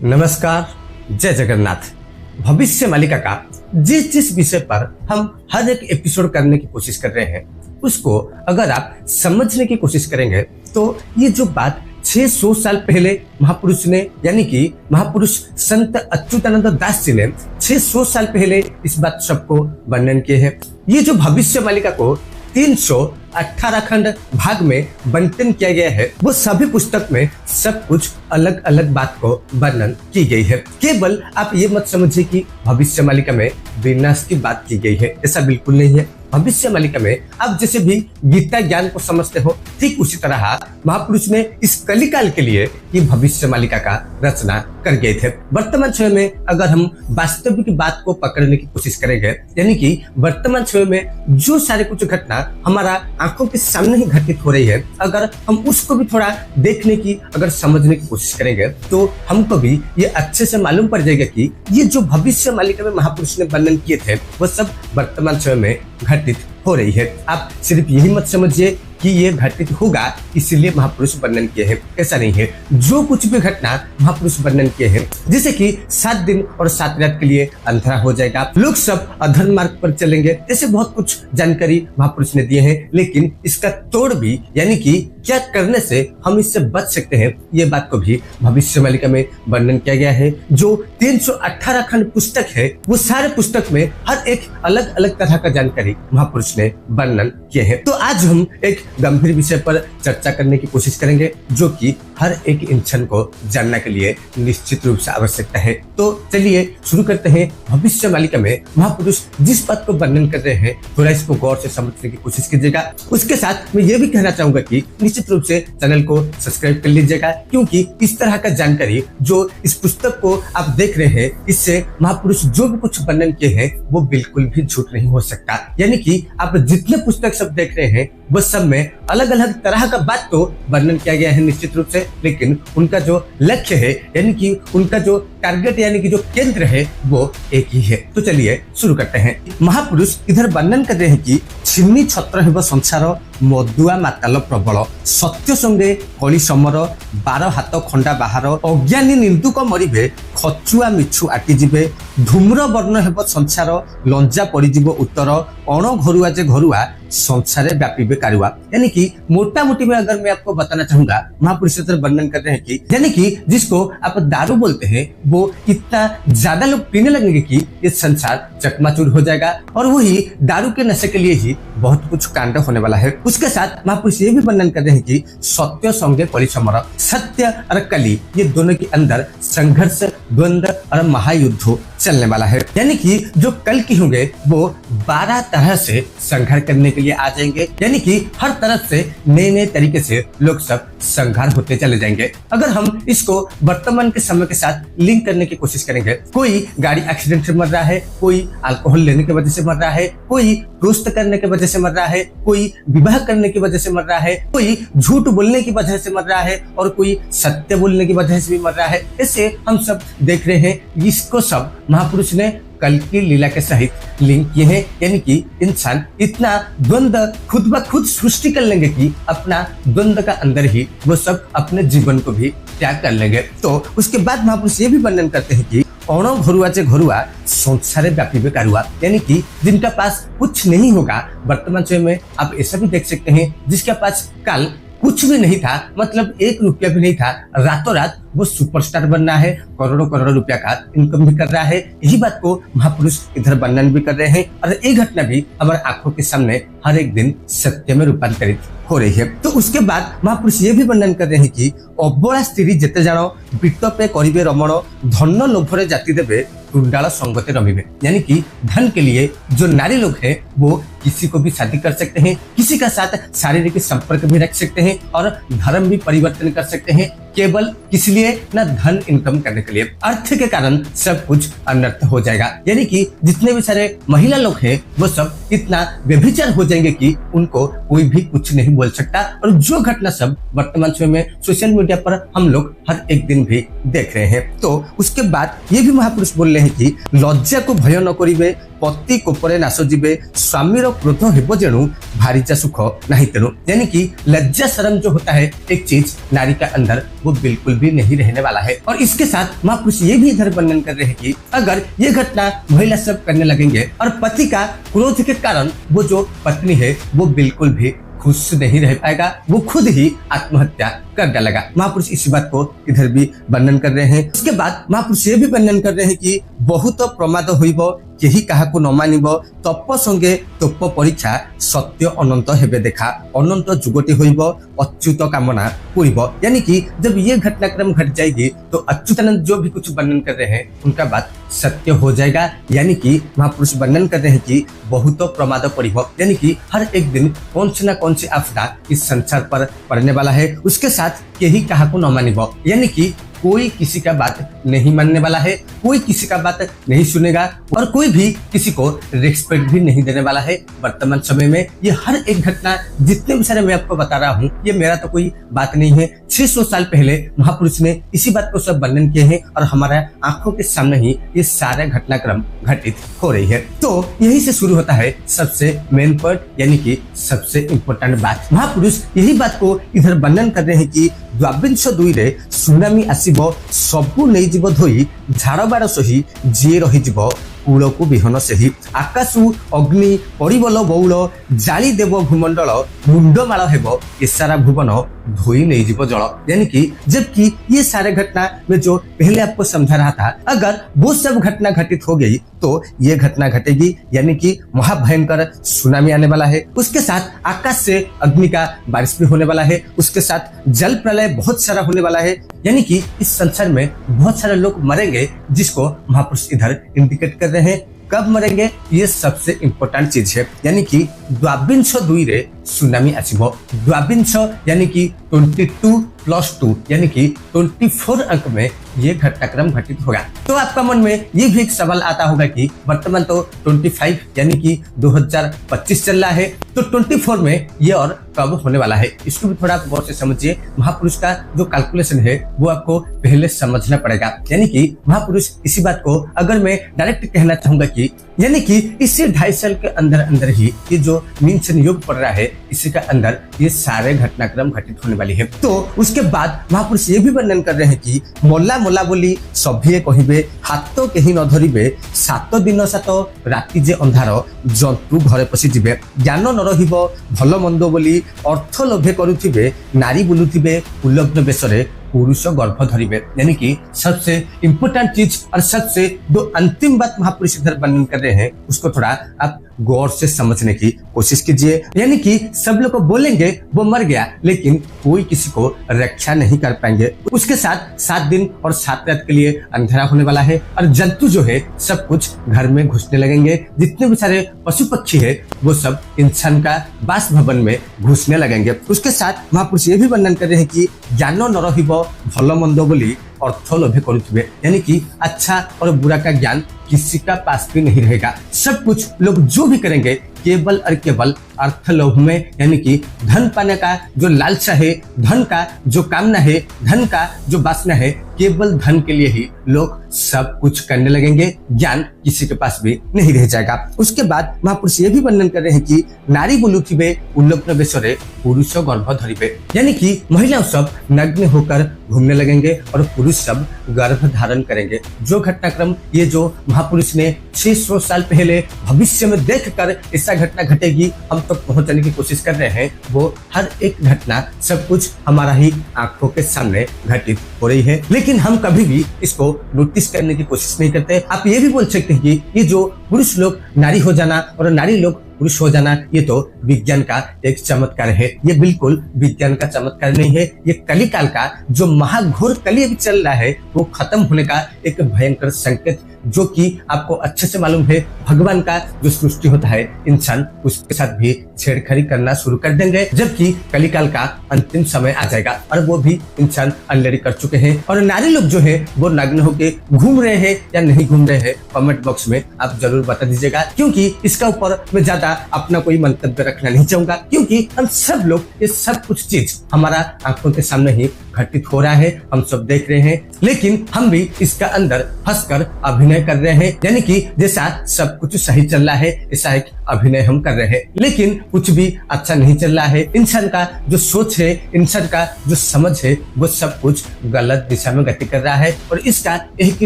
नमस्कार, जय जगन्नाथ। भविष्य मालिका का जिस विषय पर हम हर एक एपिसोड करने की कोशिश कर रहे हैं उसको अगर आप समझने की कोशिश करेंगे तो ये जो बात 600 साल पहले महापुरुष ने यानी कि महापुरुष संत अच्युतानंद दास जी ने 600 साल पहले इस बात सबको वर्णन किए हैं। ये जो भविष्य मालिका को 318 खंड भाग में बंटन किया गया है वो सभी पुस्तक में सब कुछ अलग अलग बात को वर्णन की गई है। केवल आप ये मत समझिए कि भविष्य मालिका में विनाश की बात की गई है, ऐसा बिल्कुल नहीं है। भविष्य मालिका में आप जैसे भी गीता ज्ञान को समझते हो ठीक उसी तरह महापुरुष ने इस कलिकाल के लिए ये भविष्य मालिका का रचना कर गए थे। वर्तमान समय में अगर हम वास्तविक बात को पकड़ने की कोशिश करेंगे यानी कि वर्तमान समय में जो सारे कुछ घटना हमारा आंखों के सामने ही घटित हो रही है अगर हम उसको भी थोड़ा देखने की अगर समझने की कोशिश करेंगे तो हमको भी ये अच्छे से मालूम पड़ जाएगा कि ये जो भविष्य मालिका में महापुरुष ने वर्णन किए थे वो सब वर्तमान समय में घटित हो रही है। आप सिर्फ यही मत समझिए कि ये घटित होगा इसलिए महापुरुष वर्णन किए हैं, ऐसा नहीं है। जो कुछ भी घटना महापुरुष वर्णन किए हैं जैसे कि 7 दिन और 7 रात के लिए अंधेरा हो जाएगा, लोग सब अधर्म मार्ग पर चलेंगे, ऐसे बहुत कुछ जानकारी महापुरुष ने दिए हैं। लेकिन इसका तोड़ भी यानी कि क्या करने से हम इससे बच सकते हैं ये बात को भी भविष्य मालिका में वर्णन किया गया है। जो 318 खंड पुस्तक है वो सारे पुस्तक में हर एक अलग अलग तरह का जानकारी महापुरुष ने वर्णन किए हैं। तो आज हम एक गंभीर विषय पर चर्चा करने की कोशिश करेंगे जो कि हर एक इंसान को जानने के लिए निश्चित रूप से आवश्यकता है। तो चलिए शुरू करते हैं। भविष्य मालिका में महापुरुष जिस बात को वर्णन कर रहे हैं थोड़ा इसको गौर से समझने की कोशिश कीजिएगा। उसके साथ मैं ये भी कहना चाहूंगा कि निश्चित रूप से चैनल को सब्सक्राइब कर लीजिएगा क्योंकि इस तरह का जानकारी जो इस पुस्तक को आप देख रहे हैं इससे महापुरुष जो भी कुछ वर्णन किए हैं वो बिल्कुल भी झूठ नहीं हो सकता। यानी कि आप जितने पुस्तक सब देख रहे हैं वो सब में अलग अलग तरह का बात तो वर्णन किया गया है निश्चित रूप से, लेकिन उनका जो लक्ष्य है यानी कि उनका जो टारगेट यानी कि जो केंद्र है वो एक ही है। तो चलिए शुरू करते हैं। महापुरुष इधर वर्णन कर रहे हैं कि छिन्नी छत्र हेब संसार मदुआ माताल प्रबल सत्य संगे कली समर 12 हाथ खंडा बाहार अज्ञानी निर्दुक मरिबे खचुआ मिछु आटी जिबे धूम्र वर्ण हेब संसार लंजा पड़ीजिब उत्तर अण घरुआ जे घरुआ संसारे व्यापीबे कारुआ। यानी कि मोटा मोटी में अगर मैं आपको बताना चाहूंगा महापुरुष वर्णन कर रहे हैं कि यानी कि जिसको आप दारू बोलते हैं वो इतना ज्यादा लोग पीने लगेंगे कि ये संसार चकमाचूर हो जाएगा और वही दारू के नशे के लिए ही बहुत कुछ कांड होने वाला है। उसके साथ महापुरुष ये भी वर्णन कर रहे हैं कि सत्य संगे कली समर, सत्य और कली ये दोनों के अंदर संघर्ष द्वंद्व और महायुद्ध चलने वाला है। यानी कि जो कल की होंगे वो 12 तरह से संघर्ष करने के लिए आ जाएंगे, यानी कि हर तरफ से नए नए तरीके से लोग सब संघर्ष होते चले जाएंगे। अगर हम इसको वर्तमान के समय के साथ लिंक करने की कोशिश करेंगे, कोई गाड़ी एक्सीडेंट से मर रहा है, कोई अल्कोहल लेने की वजह से मर रहा है, कोई दोस्त करने की वजह से मर रहा है, कोई विवाह करने की वजह से मर रहा है, कोई झूठ बोलने की वजह से मर रहा है और कोई सत्य बोलने की वजह से भी मर रहा है। ऐसे हम सब देख रहे हैं। इसको सब महापुरुष ने कल की लीला के सहित लिंक किए हैं। यानी कि इंसान इतना द्वंद्व खुद ब खुद सृष्टि कर लेंगे कि अपना द्वंद्व का अंदर ही वो सब अपने जीवन को भी त्याग कर लेंगे। तो उसके बाद महापुरुष ये भी वर्णन करते हैं कि अण घरुआ जे घरुआ संसारे व्यापीबे कारुआ। यानी कि जिनका पास कुछ नहीं होगा वर्तमान समय में आप ऐसा भी देख सकते हैं जिसके पास कल कुछ भी नहीं था, मतलब 1 रुपया भी नहीं था, रातों रात वो सुपरस्टार बन रहा है, करोड़ों करोड़ों रुपया का इनकम भी कर रहा है। यही बात को महापुरुष इधर वर्णन भी कर रहे हैं और ये घटना भी हमारे आंखों के सामने हर एक दिन सत्य में रूपांतरित हो रही है। तो उसके बाद महापुरुष ये भी वर्णन कर रहे हैं कि अबला स्त्री जेते जानो विटपे करिबे रमण धन लोभरे जाति देवे टुंडाल संगते रमिबे। यानी कि धन के लिए जो नारी लोग हैं वो किसी को भी शादी कर सकते हैं, किसी का साथ शारीरिक संपर्क भी रख सकते हैं और धर्म भी परिवर्तन कर सकते हैं, केवल किस लिए ना धन इनकम करने के लिए। अर्थ के कारण सब कुछ अनर्थ हो जाएगा। यानी कि जितने भी सारे महिला लोग हैं वो सब इतना व्यभिचार हो जाएंगे कि उनको कोई भी कुछ नहीं बोल सकता। और जो घटना सब वर्तमान समय में सोशल मीडिया पर हम लोग हर एक दिन भी देख रहे हैं। तो उसके बाद ये भी महापुरुष बोल रहे हैं कि लज्जा को भय न करिबे पति कोपरे नाश जीवे स्वामीर क्रोध हेबो जेणु भारीचा सुख नहीं तेणु। यानी कि लज्जा शर्म जो होता है एक चीज नारी का अंदर, वो बिल्कुल भी नहीं रहने वाला है। और इसके साथ महापुरुष ये भी इधर वर्णन कर रहे हैं कि अगर ये घटना महिला सब करने लगेंगे और पति का क्रोध के कारण वो जो पत्नी है वो बिल्कुल भी खुश नहीं रह पाएगा, वो खुद ही आत्महत्या कर डालेगा। महापुरुष इस बात को इधर भी वर्णन कर रहे हैं। उसके बाद महापुरुष ये भी वर्णन कर रहे हैं कि बहुत प्रमाद होइबो केही काहाकु न मानिबो, तप संगे तप परीक्षा सत्य अनंत हेबे देखा, अनंत जुगटी होइबो अच्युत कामना पूरिबो। यानी कि जब ये घटनाक्रम घट जाएगी तो अच्युतानंद जो भी कुछ वर्णन कर रहे हैं उनका बात सत्य हो जाएगा। यानी कि महापुरुष वर्णन कर रहे हैं कि बहुत प्रमाद पड़िबो, यानी कि हर एक दिन कौन सी ना कौन सी आपदा इस संसार पर पड़ने वाला है। उसके साथ केही काहाकु न मानिबो, यानी कि कोई किसी का बात नहीं मानने वाला है, कोई किसी का बात नहीं सुनेगा और कोई भी किसी को रिस्पेक्ट भी नहीं देने वाला है। वर्तमान समय में ये हर एक घटना जितने भी सारे मैं आपको बता रहा हूँ, ये मेरा तो कोई बात नहीं है। 600 साल पहले महापुरुष ने इसी बात को सब वर्णन किए हैं और हमारा आंखों के सामने ही ये सारे घटनाक्रम घटित हो रही है। तो यही से शुरू होता है सबसे मेन पॉइंट, यानी कि सबसे इम्पोर्टेंट बात। महापुरुष यही बात को इधर वर्णन कर रहे हैं कि द्वाविंश 2 रे सुनामी आसीबो, सबु नहीं जीव धोई झाड़ बाड़ सही जीए रही जीव कूल को विहन से आकाशु अग्नि पड़बल बौल जाली देव भूमंडल मुंडमाल हेब ये सारा भुवन धोई नहीं जीव जल। यानी कि जबकि ये सारे घटना में जो पहले आपको समझा रहा था, अगर वो सब घटना घटित हो गई तो ये घटना घटेगी, यानी कि महाभयंकर सुनामी आने वाला है। उसके साथ आकाश से अग्नि का बारिश भी होने वाला है, उसके साथ जल प्रलय बहुत सारा होने वाला है। यानी कि इस संसार में बहुत सारे लोग मरेंगे, जिसको महापुरुष इधर इंडिकेट कर रहे हैं। कब मरेंगे ये सबसे इम्पोर्टेंट चीज है। यानी कि द्वाविंश 2 रे सुनामी आसीबो। द्वाविंश यानी कि 22+2 यानी कि 24 अंक में ये घटनाक्रम घटित होगा। तो आपका मन में ये भी एक सवाल आता होगा कि वर्तमान तो 25 यानी कि 2025 चल रहा है, तो 24 में ये और कब होने वाला है, इसको भी थोड़ा आप गौर से समझिए। महापुरुष का जो कैलकुलेशन है वो आपको पहले समझना पड़ेगा। यानी कि महापुरुष इसी बात को अगर मैं डायरेक्ट कहना चाहूंगा कि यानी कि इसी 2.5 साल के अंदर अंदर ही ये जो मीन योग पड़ रहा है, इसी का अंदर ये सारे घटनाक्रम घटित होने वाली है। तो उसके बाद महापुरुष ये भी वर्णन कर रहे हैं कि मोला मोला बोली सभीए कहिबे हाथ केही न धरिबे 7 दिन 7 राति जे अंधार जंतु घरे पशि जिबे ज्ञान न रहिबो भल मंद बोली अर्थ लोभे करुथिबे नारी बुलुथिबे उल्लग्न बेशरे पुरुष गर्भ धरिबे। यानी कि सबसे इम्पोर्टेंट चीज और सबसे जो अंतिम बात महापुरुष इधर वर्णन कर रहे हैं, उसको थोड़ा आप गौर से समझने की कोशिश कीजिए। यानी कि सब लोग बोलेंगे वो मर गया, लेकिन कोई किसी को रक्षा नहीं कर पाएंगे। उसके साथ 7 दिन और 7 रात के लिए अंधेरा होने वाला है और जंतु जो है सब कुछ घर में घुसने लगेंगे। जितने भी सारे पशु पक्षी है वो सब इंसान का बासभवन में घुसने लगेंगे। उसके साथ महापुरुष ये भी वर्णन कर रहे हैं कि ज्ञान न रहिबो भल मंद बोली अर्थ लोभे करुथिबे। यानी कि अच्छा और बुरा का ज्ञान किसी का पास भी नहीं रहेगा। सब कुछ लोग जो भी करेंगे केवल और केवल अर्थ लोभ में, यानी कि धन पाने का जो लालसा है, धन का जो कामना है, धन का जो वासना है, केवल धन के लिए ही लोग सब कुछ करने लगेंगे। ज्ञान किसी के पास भी नहीं रह जाएगा। उसके बाद महापुरुष ये भी वर्णन कर रहे हैं कि नारी बुलुथिबे उल्लग्न बेशरे पुरुष गर्भ धरिबे। यानी कि महिलाओं सब नग्न होकर घूमने लगेंगे और पुरुष सब गर्भ धारण करेंगे। जो घटनाक्रम ये जो महापुरुष ने 600 साल पहले भविष्य में देखकर ऐसा घटना घटेगी हम तक पहुंचाने की कोशिश कर रहे हैं, वो हर एक घटना सब कुछ हमारा ही आंखों के सामने घटित हो रही है, लेकिन हम कभी भी इसको नोटिस करने की कोशिश नहीं करते। आप ये भी बोल सकते हैं कि ये जो पुरुष लोग नारी हो जाना और नारी लोग पुरुष हो जाना, ये तो विज्ञान का एक चमत्कार है। ये बिल्कुल विज्ञान का चमत्कार नहीं है, ये कलिकाल का जो महाघोर कली अभी चल रहा है वो खत्म होने का एक भयंकर संकेत, जो कि आपको अच्छे से मालूम है। भगवान का जो सृष्टि होता है, इंसान उसके साथ भी छेड़खानी करना शुरू कर देंगे, जबकि कलिकाल का अंतिम समय आ जाएगा और वो भी इंसान ऑलरेडी कर चुके हैं। और नारी लोग जो है वो नग्न होके घूम रहे हैं या नहीं घूम रहे हैं, कमेंट बॉक्स में आप जरूर बता दीजिएगा, क्योंकि इसका ऊपर मैं ज्यादा अपना कोई मंतव्य रखना नहीं चाहूंगा, क्योंकि हम सब लोग ये सब कुछ चीज हमारा आंखों के सामने ही घटित हो रहा है, हम सब देख रहे हैं, लेकिन हम भी इसका अंदर फंसकर अभिनय कर रहे हैं, यानी कि जैसा सब कुछ सही चल रहा है ऐसा एक अभिनय हम कर रहे हैं, लेकिन कुछ भी अच्छा नहीं चल रहा है। इंसान का जो सोच है, इंसान का जो समझ है, वो सब कुछ गलत दिशा में गति कर रहा है और इसका एक ही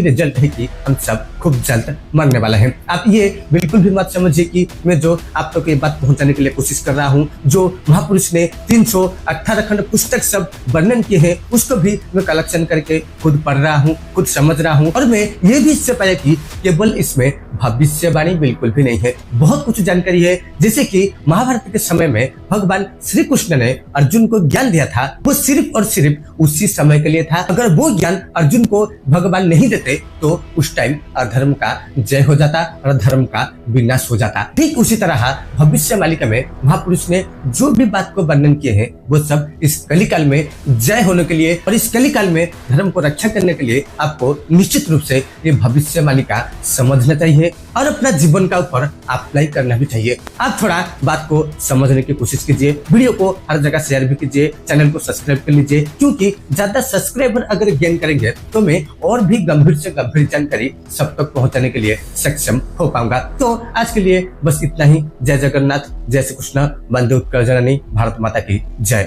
रिजल्ट है कि हम सब खूब जल्द मरने वाला है। आप ये बिल्कुल भी मत समझिए कि मैं जो आप तक ये बात पहुंचाने के लिए कोशिश कर रहा हूँ, जो महापुरुष ने 318 खंड पुस्तक सब वर्णन किए हैं, उसको भी मैं कलेक्शन करके खुद पढ़ रहा हूँ, खुद समझ रहा हूँ और मैं ये भी इससे पाया कि केवल इसमें भविष्यवाणी बिल्कुल भी नहीं है, बहुत कुछ जानकारी है। जैसे कि महाभारत के समय में भगवान श्री कृष्ण ने अर्जुन को ज्ञान दिया था, वो सिर्फ और सिर्फ उसी समय के लिए था। अगर वो ज्ञान अर्जुन को भगवान नहीं देते तो उस टाइम अधर्म का जय हो जाता और धर्म का विनाश हो जाता। ठीक उसी तरह भविष्य मालिका में महापुरुष ने जो भी बात को वर्णन किए हैं वो सब इस कलिकाल में जय होने के लिए और इस कलिकाल में धर्म को रक्षा करने के लिए आपको निश्चित रूप से ये भविष्य मालिका समझना चाहिए और अपना जीवन का ऊपर अप्लाई करना भी चाहिए। आप थोड़ा बात को समझने की कोशिश कीजिए, वीडियो को हर जगह शेयर भी कीजिए, चैनल को सब्सक्राइब कर लीजिए, क्योंकि ज्यादा सब्सक्राइबर अगर गेन करेंगे तो मैं और भी गंभीर से गंभीर जानकारी सब तक पहुंचाने के लिए सक्षम हो पाऊंगा। तो आज के लिए बस इतना ही। जय जगन्नाथ, जय श्री कृष्ण, वंदे उत्कल जननी, भारत माता की जय।